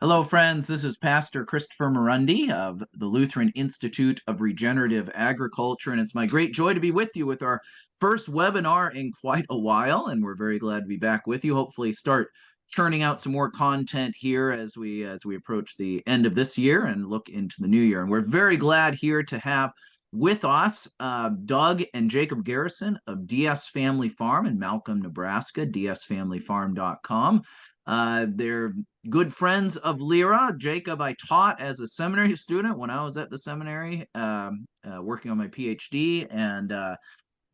Hello, friends. This is Pastor Christopher Murundi of the Lutheran Institute of Regenerative Agriculture, and it's my great joy to be with you with our first webinar in quite a while, and we're very glad to be back with you. Hopefully start churning out some more content here as we approach the end of this year and look into the new year. And we're very glad here to have with us Doug and Jacob Garrison of DS Family Farm in Malcolm, Nebraska, dsfamilyfarm.com. They're good friends of Lyra. Jacob, I taught as a seminary student when I was at the seminary, working on my PhD, and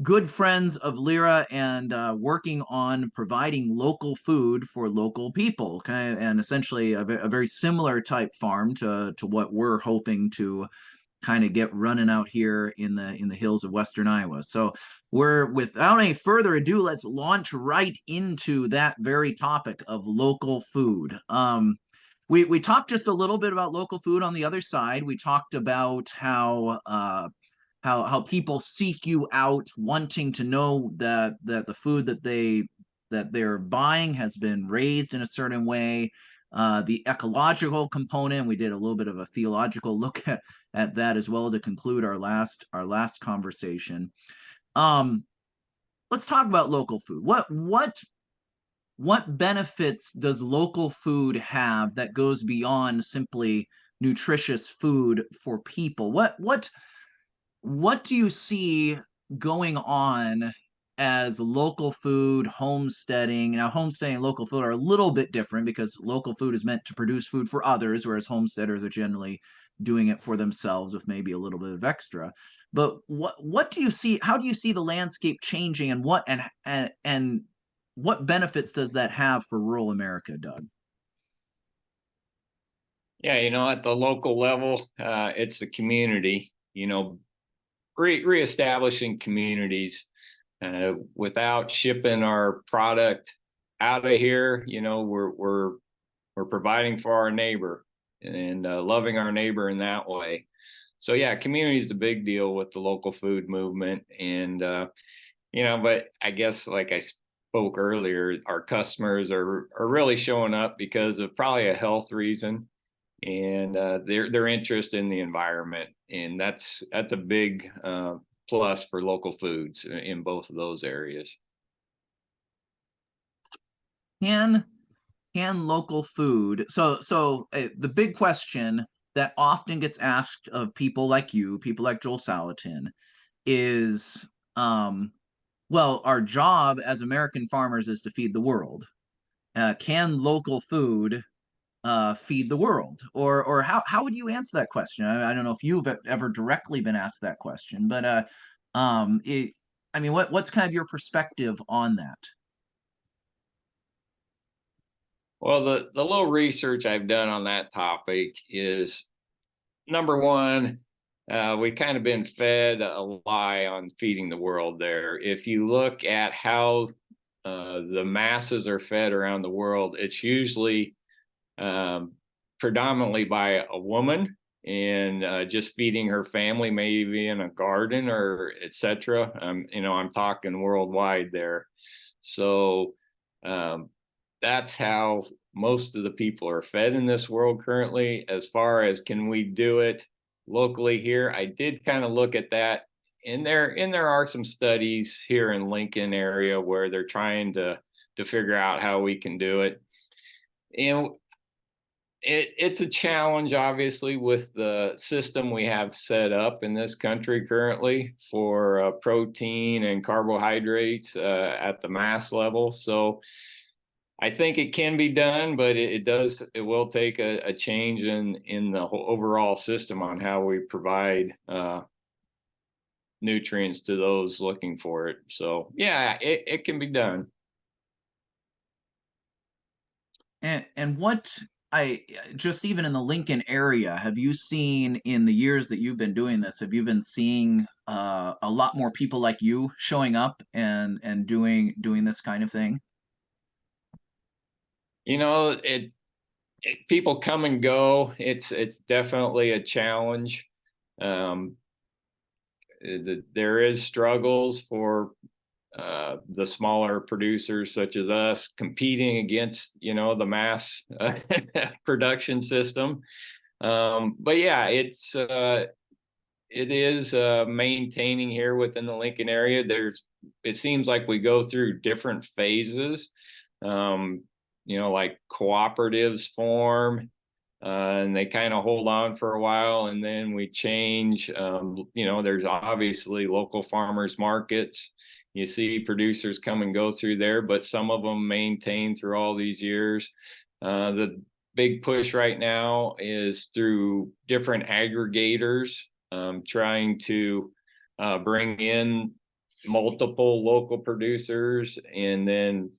good friends of Lyra, and working on providing local food for local people, okay? And essentially a very similar type farm to what we're hoping to kind of get running out here in the hills of Western Iowa. So we're, without any further ado, let's launch right into that very topic of local food. We talked just a little bit about local food on the other side. We talked about how people seek you out, wanting to know that the food that they're buying has been raised in a certain way. The ecological component, we did a little bit of a theological look at that as well to conclude our last conversation. Let's talk about local food. What benefits does local food have that goes beyond simply nutritious food for people? What do you see going on as local food, homesteading? Now, homesteading and local food are a little bit different because local food is meant to produce food for others, whereas homesteaders are generally doing it for themselves with maybe a little bit of extra. But what do you see? How do you see the landscape changing, and what benefits does that have for rural America, Doug? Yeah, at the local level, it's the community, reestablishing communities without shipping our product out of here. We're providing for our neighbor and loving our neighbor in that way. So yeah, community is the big deal with the local food movement. And but I guess like I spoke earlier, our customers are really showing up because of probably a health reason and their interest in the environment, and that's a big plus for local foods in both of those areas. Can local food, the big question that often gets asked of people like you, people like Joel Salatin, is well, our job as American farmers is to feed the world. Can local food feed the world? Or how would you answer that question? I don't know if you've ever directly been asked that question, but I mean, what's kind of your perspective on that? Well, the little research I've done on that topic is, number one, we kind of been fed a lie on feeding the world there. If you look at how the masses are fed around the world, it's usually predominantly by a woman and just feeding her family, maybe in a garden or etc. I'm talking worldwide there. So that's how most of the people are fed in this world currently. As far as can we do it locally here, I did kind of look at that. And there are some studies here in Lincoln area where they're trying to figure out how we can do it. And it's a challenge, obviously, with the system we have set up in this country currently for protein and carbohydrates at the mass level. So I think it can be done, but it will take a change in the whole overall system on how we provide nutrients to those looking for it. So yeah, it can be done. And what I just, even in the Lincoln area, have you seen in the years that you've been doing this, have you been seeing a lot more people like you showing up and doing this kind of thing? People come and go. It's definitely a challenge. There is struggles for the smaller producers such as us competing against, the mass production system. But yeah, it is maintaining here within the Lincoln area. It seems like we go through different phases. Um, like cooperatives form, and they kind of hold on for a while, and then we change. There's obviously local farmers markets. You see producers come and go through there, but some of them maintain through all these years. The big push right now is through different aggregators, trying to bring in multiple local producers and then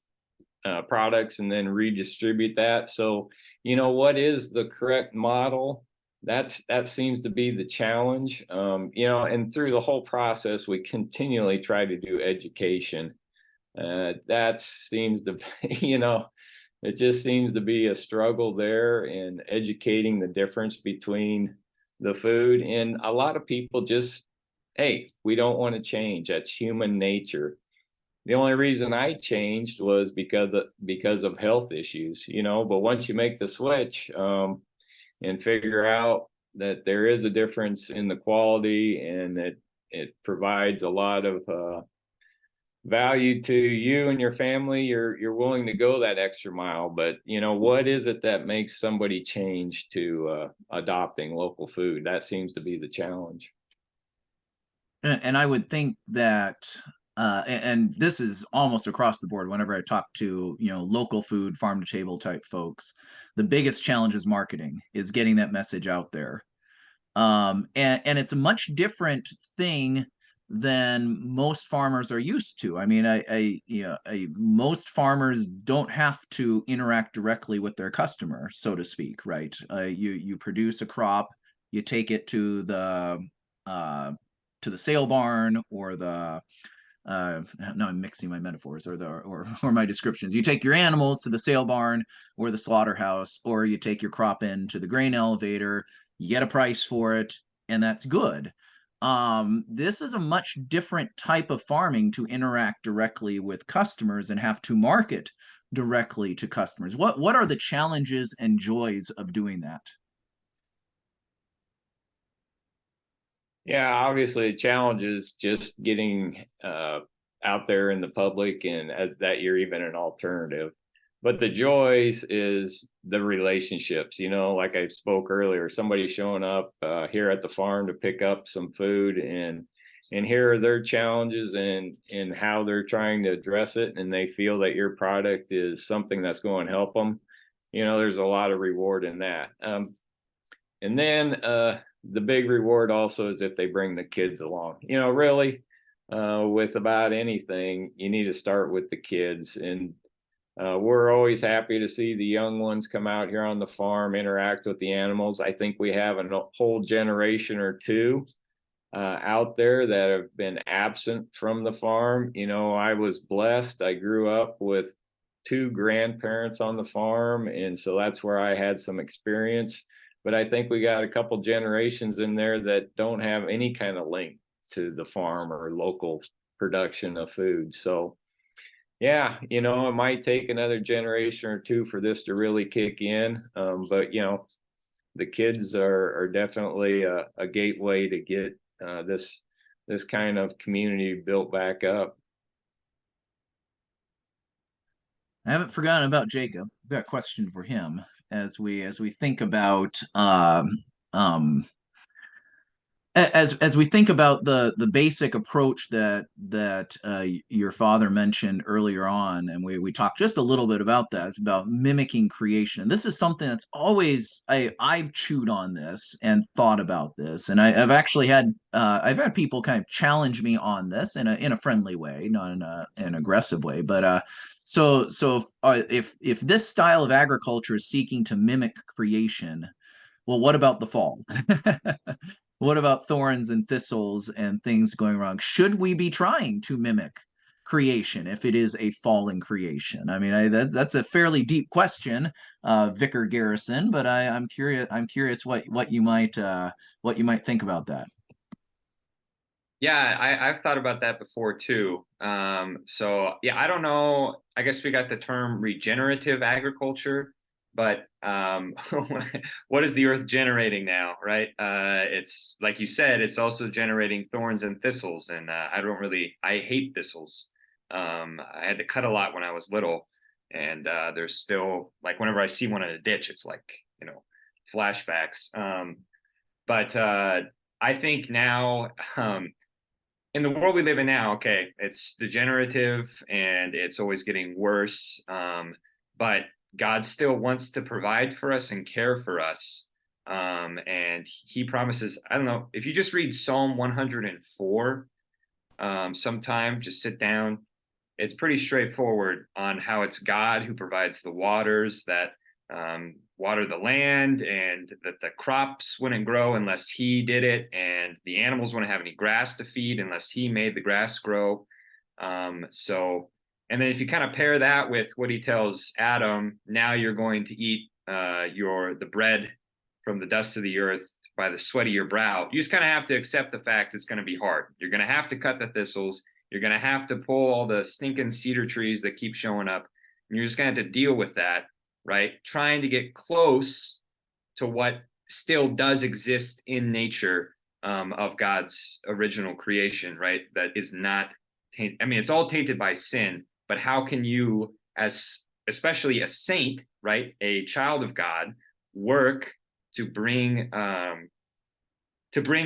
products and then redistribute that. So, what is the correct model? That seems to be the challenge. And through the whole process, we continually try to do education. That seems to, it just seems to be a struggle there in educating the difference between the food. And a lot of people just, hey, we don't want to change. That's human nature. The only reason I changed was because of health issues, but once you make the switch, and figure out that there is a difference in the quality, and that it provides a lot of value to you and your family, you're willing to go that extra mile. But what is it that makes somebody change to adopting local food? That seems to be the challenge. And I would think that, and this is almost across the board. Whenever I talk to local food, farm to table type folks, the biggest challenge is marketing, is getting that message out there. And it's a much different thing than most farmers are used to. I mean, most farmers don't have to interact directly with their customer, so to speak, right? You produce a crop, you take it uh, to the sale barn, or the now I'm mixing my metaphors, or my descriptions. You take your animals to the sale barn or the slaughterhouse, or you take your crop into the grain elevator, you get a price for it, and that's good. This is a much different type of farming, to interact directly with customers and have to market directly to customers. What are the challenges and joys of doing that? Yeah, obviously the challenge is just getting out there in the public, and that you're even an alternative. But the joys is the relationships. Like I spoke earlier, somebody showing up here at the farm to pick up some food, and here are their challenges and how they're trying to address it, and they feel that your product is something that's going to help them. There's a lot of reward in that. And then the big reward also is if they bring the kids along. Really, with about anything, you need to start with the kids. And we're always happy to see the young ones come out here on the farm, interact with the animals. I think we have a whole generation or two out there that have been absent from the farm. I was blessed. I grew up with two grandparents on the farm, and so that's where I had some experience. But I think we got a couple generations in there that don't have any kind of link to the farm or local production of food. So yeah, it might take another generation or two for this to really kick in. But the kids are definitely a gateway to get this kind of community built back up. I haven't forgotten about Jacob. I've got a question for him as we think about um, as we think about the basic approach that your father mentioned earlier on, and we talked just a little bit about that, about mimicking creation. This is something that's always I've chewed on this and thought about this, and I've had people kind of challenge me on this in a friendly way, not in an aggressive way, but if this style of agriculture is seeking to mimic creation, well, what about the fall? What about thorns and thistles and things going wrong? Should we be trying to mimic creation if it is a fallen creation? I mean, that's a fairly deep question, Vicar Garrison. But I'm curious. I'm curious what you might think about that. Yeah, I've thought about that before too. So yeah, I don't know. I guess we got the term regenerative agriculture, but what is the earth generating now, right? It's like you said, it's also generating thorns and thistles, and I hate thistles. I had to cut a lot when I was little, and there's still like whenever I see one in a ditch, it's like, you know, flashbacks. But I think now. In the world we live in now, okay, it's degenerative and it's always getting worse. But God still wants to provide for us and care for us. And he promises, I don't know, if you just read Psalm 104 sometime, just sit down, it's pretty straightforward on how it's God who provides the waters that water the land, and that the crops wouldn't grow unless he did it, and the animals wouldn't have any grass to feed unless he made the grass grow. So, and then if you kind of pair that with what he tells Adam, now you're going to eat the bread from the dust of the earth by the sweat of your brow. You just kind of have to accept the fact it's going to be hard. You're going to have to cut the thistles. You're going to have to pull all the stinking cedar trees that keep showing up. And you're just going to have to deal with that, right? Trying to get close to what still does exist in nature of God's original creation, right? That is not tainted. I mean, it's all tainted by sin, but how can you, as especially a saint, right, a child of God, work to bring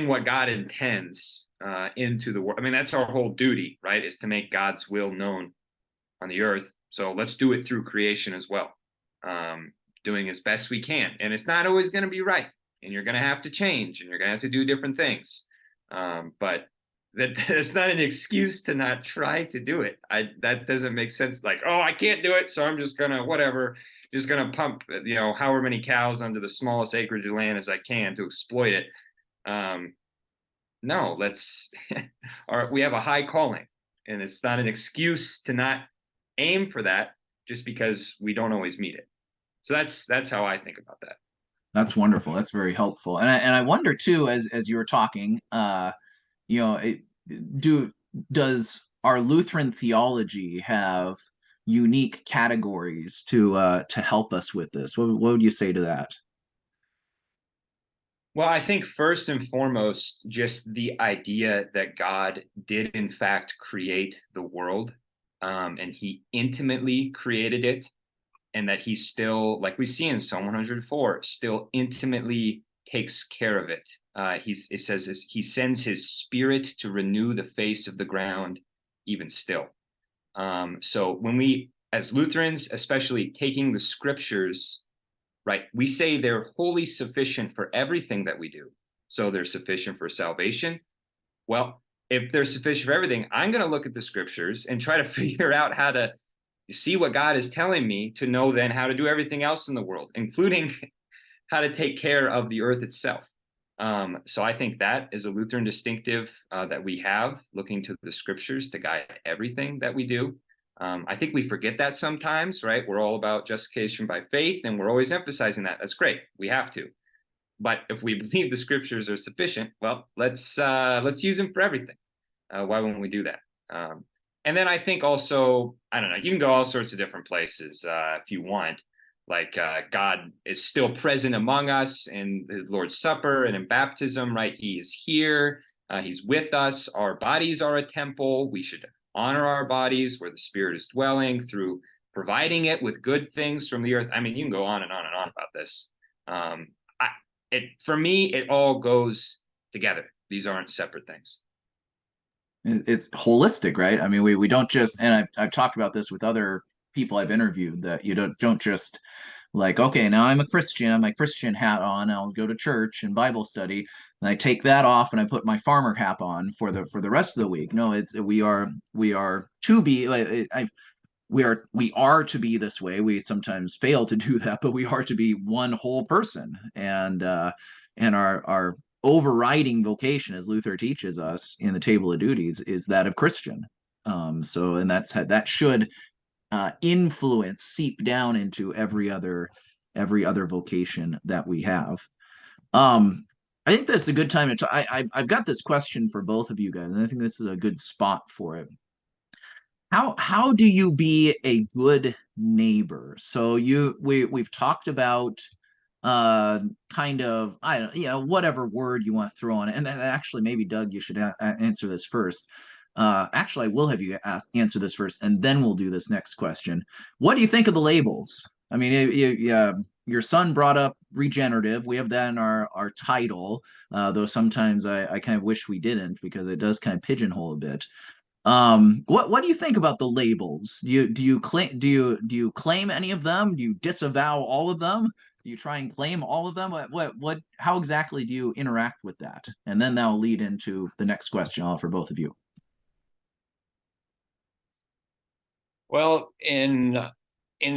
what God intends into the world? I mean, that's our whole duty, right? Is to make God's will known on the earth. So let's do it through creation as well, doing as best we can. And it's not always going to be right, and you're going to have to change, and you're going to have to do different things. But that's not an excuse to not try to do it. That doesn't make sense. Like, oh, I can't do it, so I'm just gonna whatever, just gonna pump, you know, however many cows onto the smallest acreage of land as I can to exploit it. Um, no, let's we have a high calling, and it's not an excuse to not aim for that just because we don't always meet it. So that's how I think about that. That's wonderful. That's very helpful. And I wonder too, as you were talking, you know, do does our Lutheran theology have unique categories to help us with this? What would you say to that? Well, I think first and foremost, just the idea that God did in fact create the world, and he intimately created it, and that he still, like we see in Psalm 104, still intimately takes care of it. It says he sends his spirit to renew the face of the ground, even still. So when we, as Lutherans, especially taking the scriptures, right, we say they're wholly sufficient for everything that we do. So they're sufficient for salvation. Well, if they're sufficient for everything, I'm going to look at the scriptures and try to figure out how to see what God is telling me to know then how to do everything else in the world, including how to take care of the earth itself. So I think that is a Lutheran distinctive that we have, looking to the scriptures to guide everything that we do. I think we forget that sometimes, right? We're all about justification by faith, and we're always emphasizing that. That's great. We have to. But if we believe the scriptures are sufficient, well, let's use them for everything. Why wouldn't we do that? And then I think also, I don't know, you can go all sorts of different places if you want. Like God is still present among us in the Lord's Supper and in baptism, right? He is here. He's with us. Our bodies are a temple. We should honor our bodies where the Spirit is dwelling through providing it with good things from the earth. I mean, you can go on and on and on about this. For me, it all goes together. These aren't separate things. It's holistic, right? I mean, we don't just, and I've talked about this with other people I've interviewed, that you don't just like, okay, now I'm a Christian, I'm my Christian hat on, I'll go to church and Bible study, and I take that off and I put my farmer cap on for the rest of the week. No, it's we are to be like we are to be this way. We sometimes fail to do that, but we are to be one whole person. And our overriding vocation, as Luther teaches us in the Table of Duties, is that of Christian. So, and that should influence, seep down into every other vocation that we have. Um, I think that's a good time to talk. I've got this question for both of you guys, and I think this is a good spot for it. How do you be a good neighbor? So we've talked about uh kind of, I don't, whatever word you want to throw on it. And then actually maybe Doug, you should answer this first. Actually, I will have you answer this first, and then we'll do this next question. What do you think of the labels? I mean, your son brought up regenerative. We have that in our title, though sometimes I kind of wish we didn't, because it does kind of pigeonhole a bit. What do you think about the labels? Do you claim any of them? Do you disavow all of them? Do you try and claim all of them? What how exactly do you interact with that? And then that'll lead into the next question I'll offer both of you. Well, in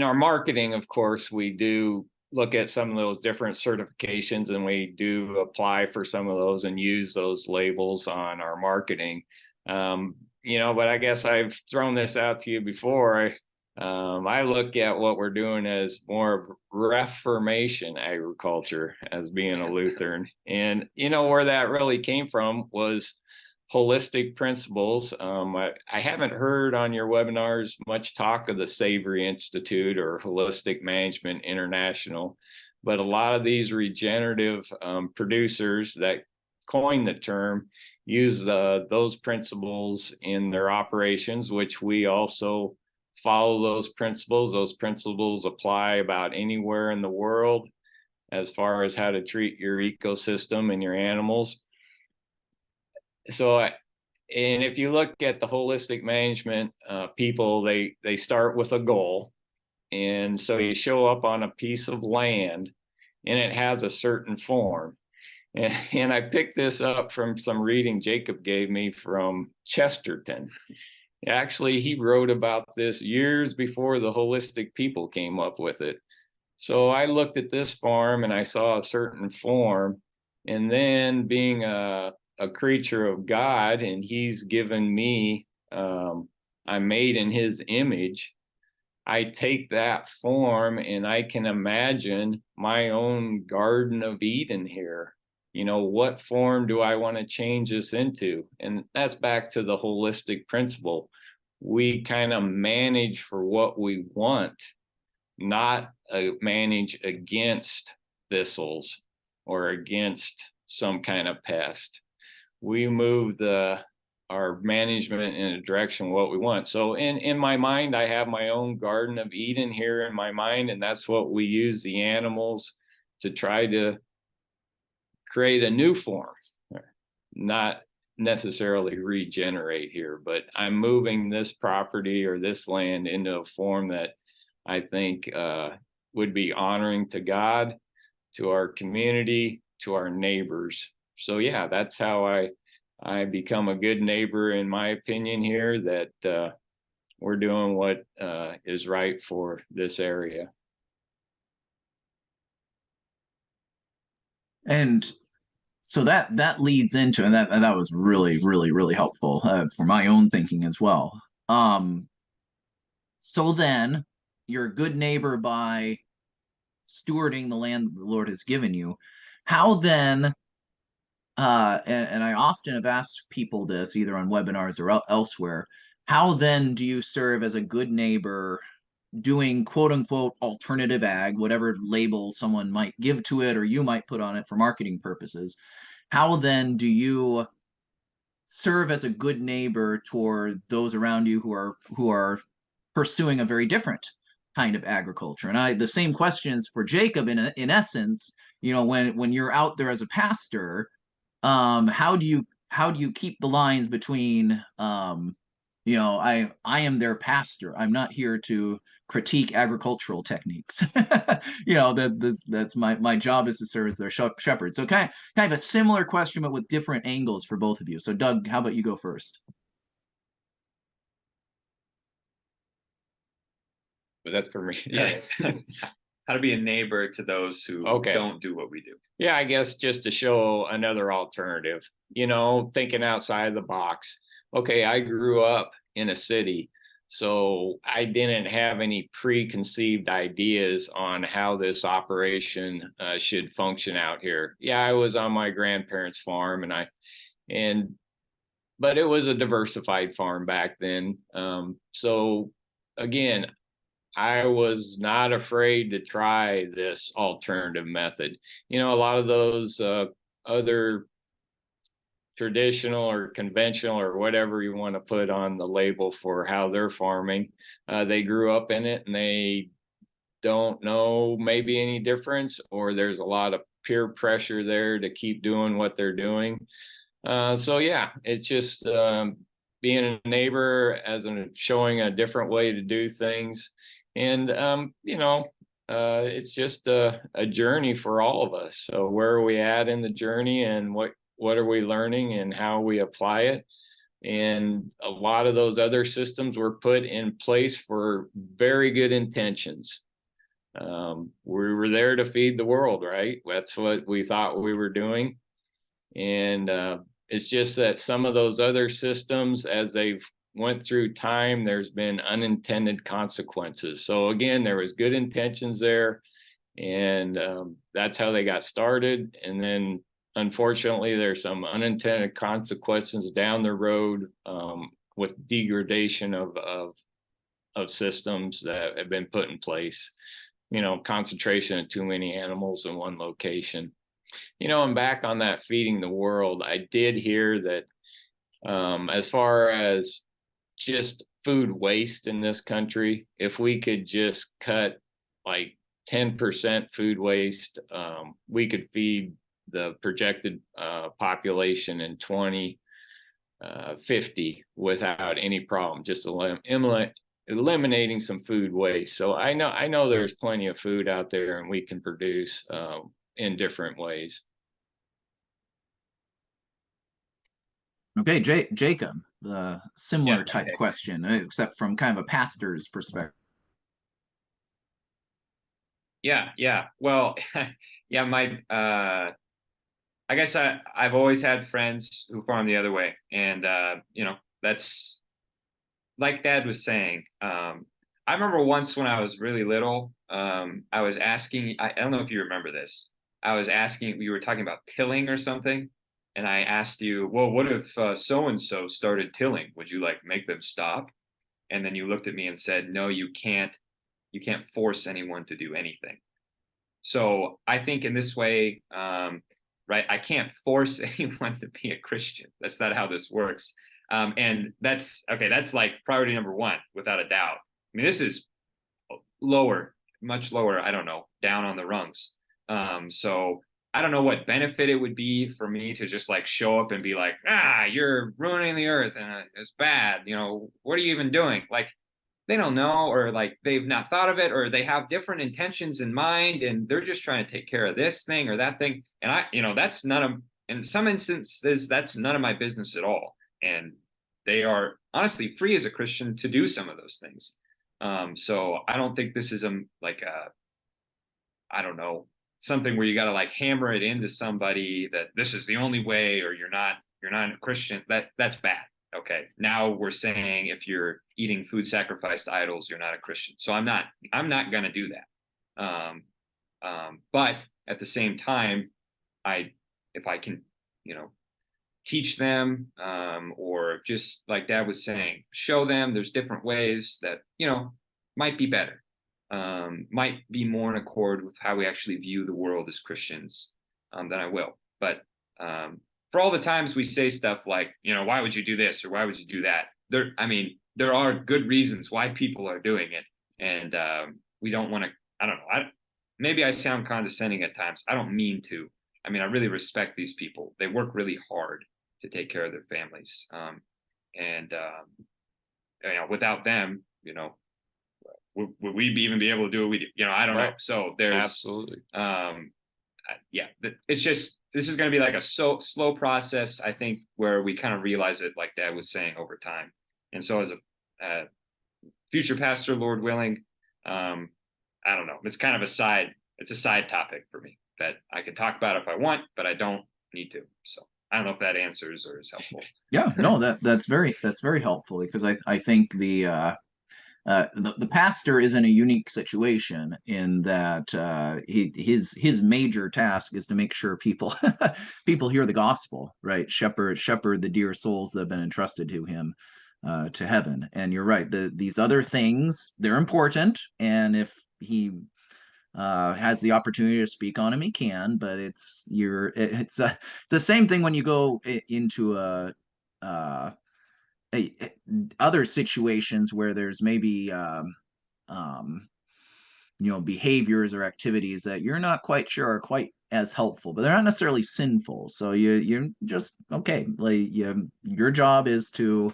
our marketing, of course, we do look at some of those different certifications, and we do apply for some of those and use those labels on our marketing. But I guess I've thrown this out to you before. I look at what we're doing as more of Reformation agriculture, as being a Lutheran. And, where that really came from was holistic principles. I haven't heard on your webinars much talk of the Savory Institute or Holistic Management International, but a lot of these regenerative producers that coined the term use those principles in their operations, which we also follow those principles. Those principles apply about anywhere in the world as far as how to treat your ecosystem and your animals. So, and if you look at the holistic management people, they start with a goal. And so you show up on a piece of land and it has a certain form. And I picked this up from some reading Jacob gave me from Chesterton. Actually, he wrote about this years before the holistic people came up with it. So I looked at this farm and I saw a certain form. And then, being a creature of God, and he's given me, I'm made in his image. I take that form and I can imagine my own Garden of Eden here. What form do I want to change this into? And that's back to the holistic principle. We kind of manage for what we want, not manage against thistles or against some kind of pest. We move our management in a direction what we want. So in my mind, I have my own Garden of Eden here in my mind, and that's what we use the animals to try to create a new form, not necessarily regenerate here, but I'm moving this property or this land into a form that I think would be honoring to God, to our community, to our neighbors. So yeah, that's how I become a good neighbor, in my opinion here, that we're doing what is right for this area. And so that leads into, and that was really really helpful for my own thinking as well. So then you're a good neighbor by stewarding the land that the Lord has given you. How then, and I often have asked people this either on webinars or elsewhere, how then do you serve as a good neighbor doing quote unquote alternative ag, whatever label someone might give to it or you might put on it for marketing purposes? How then do you serve as a good neighbor toward those around you who are pursuing a very different kind of agriculture? And the same question is for Jacob. In essence, when you're out there as a pastor, how do you keep the lines between, I am their pastor. I'm not here to critique agricultural techniques. That's my job is to serve as their shepherd. So kind of a similar question, but with different angles for both of you. So Doug, how about you go first? But that's for me. Yeah. How to be a neighbor to those who don't do what we do. Yeah, I guess just to show another alternative, thinking outside the box. Okay, I grew up in a city, So I didn't have any preconceived ideas on how this operation should function out here. Yeah, I was on my grandparents' farm, and but it was a diversified farm back then. So again, I was not afraid to try this alternative method. A lot of those other traditional or conventional or whatever you want to put on the label for how they're farming, they grew up in it and they don't know maybe any difference, or there's a lot of peer pressure there to keep doing what they're doing. So yeah, it's just being a neighbor showing a different way to do things. And it's just a journey for all of us. So where are we at in the journey, and what are we learning and how we apply it? And a lot of those other systems were put in place for very good intentions. We were there to feed the world, right? That's what we thought we were doing. And it's just that some of those other systems, as they've went through time, there's been unintended consequences. So again, there was good intentions there, and that's how they got started. And then unfortunately, there's some unintended consequences down the road with degradation of systems that have been put in place. Concentration of too many animals in one location. And back on that feeding the world, I did hear that as far as just food waste in this country, if we could just cut like 10% food waste, we could feed the projected population in 2050 without any problem, just eliminating some food waste. So I know there's plenty of food out there, and we can produce in different ways. Okay, Jacob, the similar type question, except from kind of a pastor's perspective. Yeah. Well, yeah, I guess I've always had friends who farm the other way. And, that's like Dad was saying. I remember once when I was really little, I was asking, I don't know if you remember this. I was asking, we were talking about tilling or something. And I asked you, well, what if so-and-so started tilling? Would you like make them stop? And then you looked at me and said, no, you can't force anyone to do anything. So I think in this way, right, I can't force anyone to be a Christian. That's not how this works. And that's okay. That's like priority number one, without a doubt. I mean, this is lower, much lower. I don't know, down on the rungs. So I don't know what benefit it would be for me to just like show up and be like, you're ruining the earth and it's bad. What are you even doing? Like, they don't know, or like they've not thought of it, or they have different intentions in mind and they're just trying to take care of this thing or that thing. And that's in some instances, that's none of my business at all. And they are honestly free as a Christian to do some of those things. So I don't think this is I don't know, something where you got to like hammer it into somebody that this is the only way, or you're not a Christian. That's bad. Okay, now we're saying if you're eating food sacrificed to idols, you're not a Christian. So I'm not going to do that. But at the same time, if I can, teach them, or just like Dad was saying, show them there's different ways that might be better, might be more in accord with how we actually view the world as Christians, then I will. But for all the times we say stuff like, why would you do this or why would you do that? There are good reasons why people are doing it. And we don't want to, I don't know. Maybe I sound condescending at times. I don't mean to. I really respect these people. They work really hard to take care of their families. Without them, would we even be able to do what we do? I don't know. So there's absolutely. It's just, this is going to be like a slow process, I think, where we kind of realize it, like Dad was saying, over time. And so as a future pastor, Lord willing, I don't know, it's kind of a side topic for me that I can talk about if I want, but I don't need to. So I don't know if that answers or is helpful. Yeah, no, that's very helpful, because I think the pastor is in a unique situation in that his major task is to make sure people people hear the gospel, right? Shepherd the dear souls that have been entrusted to him to heaven. And you're right, these other things, they're important, and if he has the opportunity to speak on him, he can. But it's the same thing when you go into uh, a other situations where there's maybe um, behaviors or activities that you're not quite sure are quite as helpful, but they're not necessarily sinful. So you're just okay. Like your job is to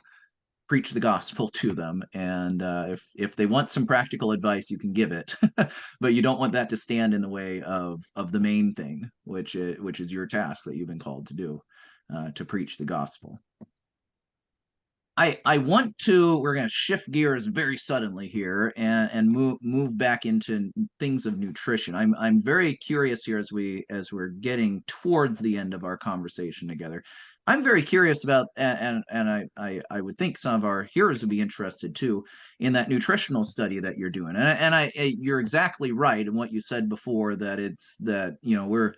preach the gospel to them, and if they want some practical advice, you can give it, but you don't want that to stand in the way of the main thing, which is your task that you've been called to do, to preach the gospel. I want to we're going to shift gears very suddenly here and move back into things of nutrition. I'm very curious here as we're getting towards the end of our conversation together. I'm very curious about, and I would think some of our hearers would be interested too in that nutritional study that you're doing. And you're exactly right in what you said before, that it's that we're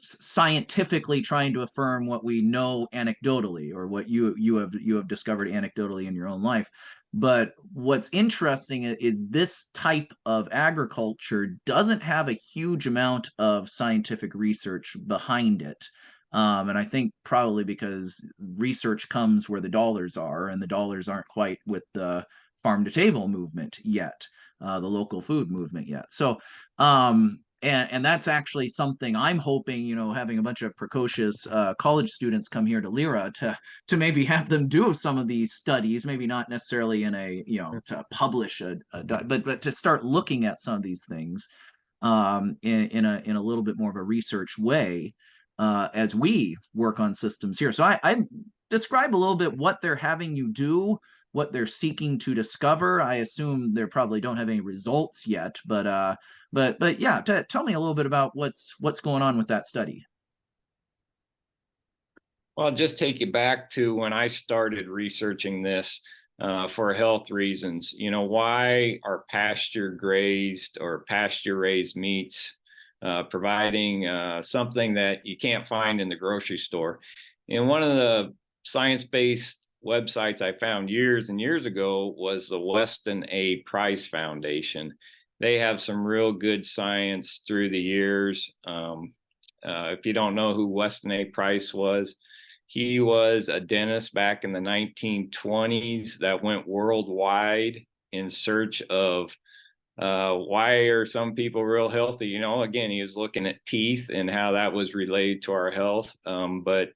scientifically trying to affirm what we know anecdotally, or what you have discovered anecdotally in your own life. But what's interesting is this type of agriculture doesn't have a huge amount of scientific research behind it. And I think probably because research comes where the dollars are, and the dollars aren't quite with the farm to table movement yet, the local food movement yet. So and that's actually something I'm hoping, having a bunch of precocious college students come here to Lyra to maybe have them do some of these studies, maybe not necessarily in a, to publish but to start looking at some of these things in a little bit more of a research way, as we work on systems here. So I describe a little bit what they're having you do, what they're seeking to discover. I assume they probably don't have any results yet, but yeah, tell me a little bit about what's going on with that study. Well, I'll just take you back to when I started researching this for health reasons. Why are pasture grazed or pasture raised meats providing something that you can't find in the grocery store? And one of the science-based websites I found years and years ago was the Weston A. Price Foundation. They have some real good science through the years. If you don't know who Weston A. Price was, he was a dentist back in the 1920s that went worldwide in search of why are some people real healthy? Again, he was looking at teeth and how that was related to our health. But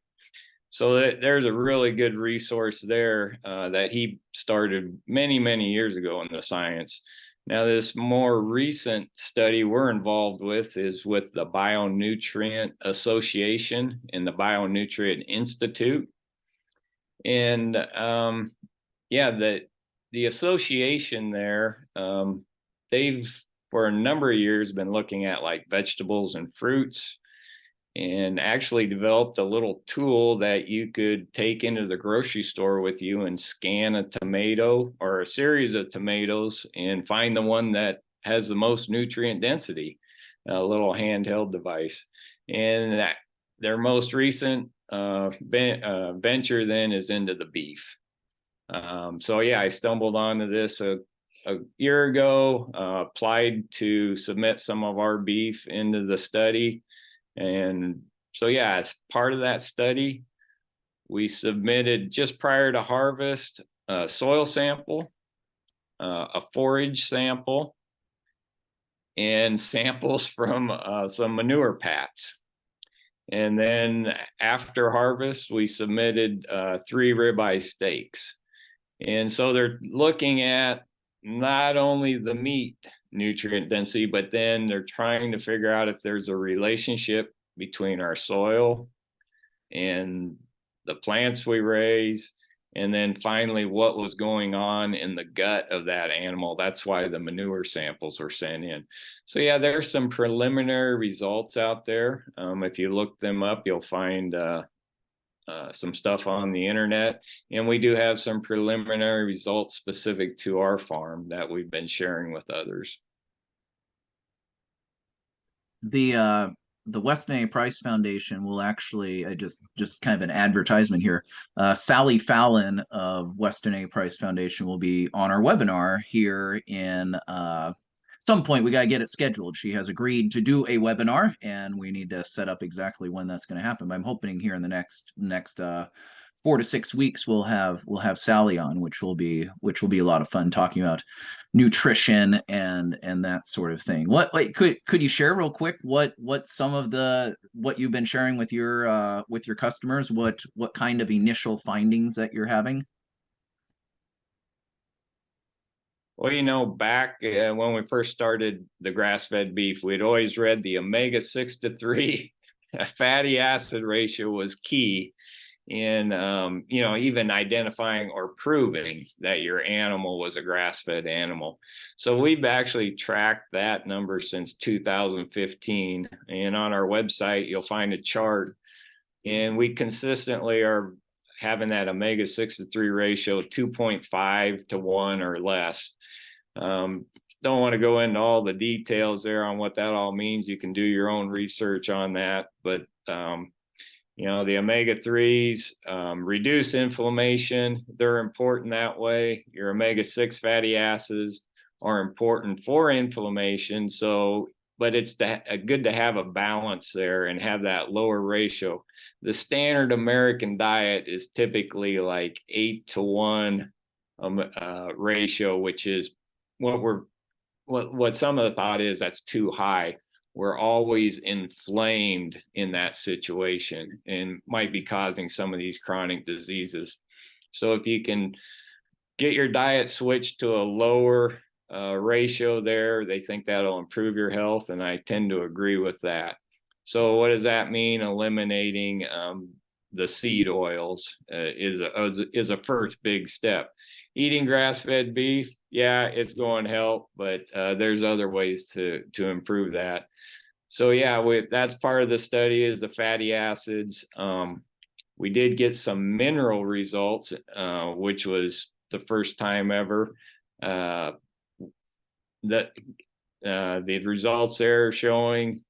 so there's a really good resource there that he started many, many years ago in the science. Now, this more recent study we're involved with is with the Bionutrient Association and the Bionutrient Institute. And yeah, the association there, they've for a number of years been looking at like vegetables and fruits, and actually developed a little tool that you could take into the grocery store with you and scan a tomato or a series of tomatoes and find the one that has the most nutrient density, a little handheld device. And their most recent venture then is into the beef. So yeah, I stumbled onto this a year ago, applied to submit some of our beef into the study. And so, yeah, as part of that study, we submitted just prior to harvest a soil sample, a forage sample, and samples from some manure pats. And then after harvest, we submitted 3 ribeye steaks. And so they're looking at not only the meat nutrient density, but then they're trying to figure out if there's a relationship between our soil and the plants we raise, and then finally what was going on in the gut of that animal. That's why the manure samples were sent in. So yeah, there's some preliminary results out there. If you look them up, you'll find some stuff on the internet, and we do have some preliminary results specific to our farm that we've been sharing with others. The Weston A. Price Foundation will actually, just kind of an advertisement here. Sally Fallon of Weston A. Price Foundation will be on our webinar here in some point. We got to get it scheduled. She has agreed to do a webinar, and we need to set up exactly when that's going to happen. But I'm hoping here in the next 4 to 6 weeks we'll have Sally on, which will be a lot of fun, talking about nutrition and that sort of thing. What, like, could you share real quick what some of what you've been sharing with your customers, what kind of initial findings that you're having? Well, back when we first started the grass-fed beef, we'd always read the omega-6 to 3 fatty acid ratio was key in even identifying or proving that your animal was a grass-fed animal. So we've actually tracked that number since 2015, and on our website you'll find a chart, and we consistently are having that omega-6 to 3 ratio 2.5 to 1 or less. Don't want to go into all the details there on what that all means. You can do your own research on that, but the omega-3s reduce inflammation. They're important that way. Your omega-6 fatty acids are important for inflammation. But it's good to have a balance there and have that lower ratio. The standard American diet is typically like 8 to 1 ratio, which is what some of the thought is that's too high. We're always inflamed in that situation and might be causing some of these chronic diseases. So if you can get your diet switched to a lower ratio there, they think that'll improve your health, and I tend to agree with that. So what does that mean? Eliminating the seed oils is a first big step. Eating grass-fed beef, yeah, it's going to help, but there's other ways to improve that. So yeah, that's part of the study, is the fatty acids. We did get some mineral results, which was the first time ever. The results there showing,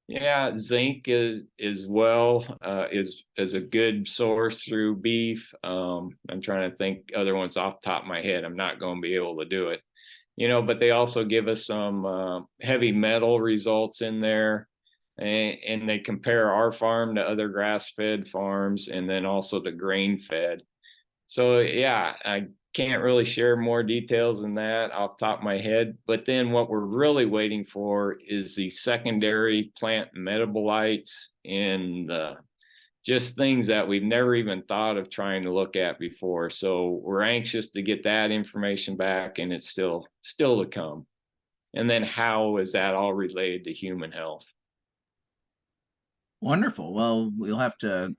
yeah, zinc is a good source through beef. I'm trying to think other ones off the top of my head. I'm not going to be able to do it. But they also give us some heavy metal results in there, and they compare our farm to other grass-fed farms, and then also the grain-fed. So yeah, I can't really share more details than that off the top of my head. But then what we're really waiting for is the secondary plant metabolites and just things that we've never even thought of trying to look at before. So we're anxious to get that information back, and it's still to come. And then how is that all related to human health? Wonderful. Well, we'll have to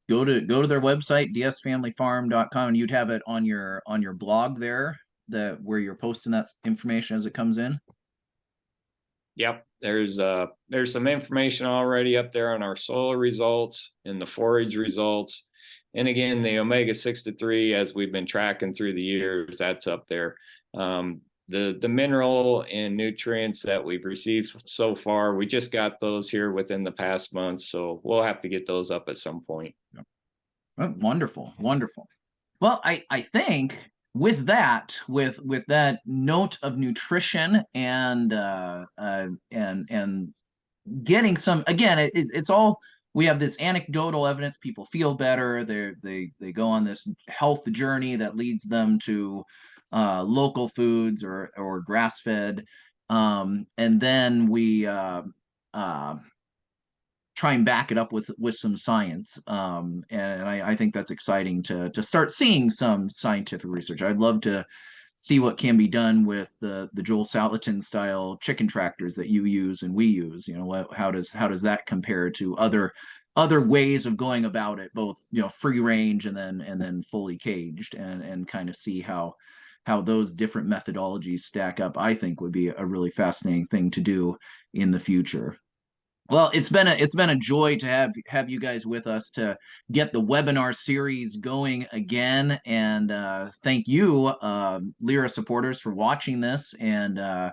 go to their website, dsfamilyfarm.com, and you'd have it on your blog there, where you're posting that information as it comes in. Yep, there's some information already up there on our soil results and the forage results. And again, the omega-6 to 3, as we've been tracking through the years, that's up there. The mineral and nutrients that we've received so far, we just got those here within the past month, so we'll have to get those up at some point. Oh, wonderful. Well, I think with that note of nutrition and getting some, again, it's all, we have this anecdotal evidence. People feel better. They go on this health journey that leads them to local foods or grass fed, and then we try and back it up with some science. And I think that's exciting to start seeing some scientific research. I'd love to see what can be done with the Joel Salatin style chicken tractors that you use and we use. How does that compare to other ways of going about it, both free range and then fully caged, and kind of see how those different methodologies stack up. I think would be a really fascinating thing to do in the future. Well, it's been a joy to have you guys with us to get the webinar series going again, and thank you, Lyra supporters, for watching this and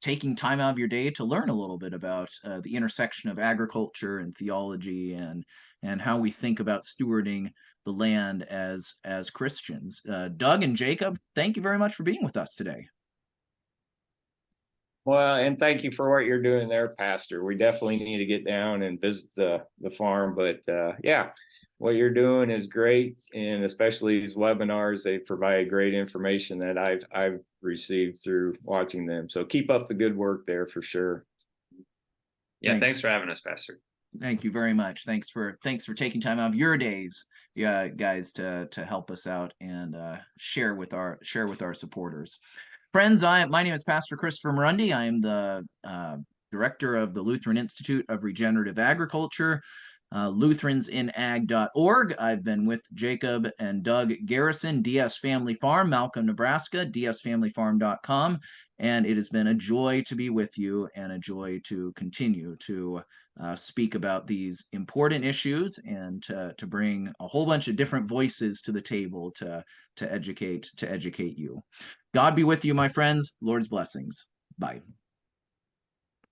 taking time out of your day to learn a little bit about the intersection of agriculture and theology and how we think about stewarding the land as Christians. Doug and Jacob, thank you very much for being with us today. Well, and thank you for what you're doing there, Pastor. We definitely need to get down and visit the farm. But yeah, what you're doing is great, and especially these webinars, they provide great information that I've received through watching them. So keep up the good work there for sure. Yeah, thanks for having us, Pastor. Thank you very much. Thanks for taking time out of your days, yeah, guys, to help us out and share with our supporters. Friends, my name is Pastor Christopher Murundi. I am the director of the Lutheran Institute of Regenerative Agriculture, lutheransinag.org. I've been with Jacob and Doug Garrison, DS Family Farm, Malcolm, Nebraska, dsfamilyfarm.com, and it has been a joy to be with you and a joy to continue to speak about these important issues and to bring a whole bunch of different voices to the table to educate you. God be with you, my friends. Lord's blessings. Bye.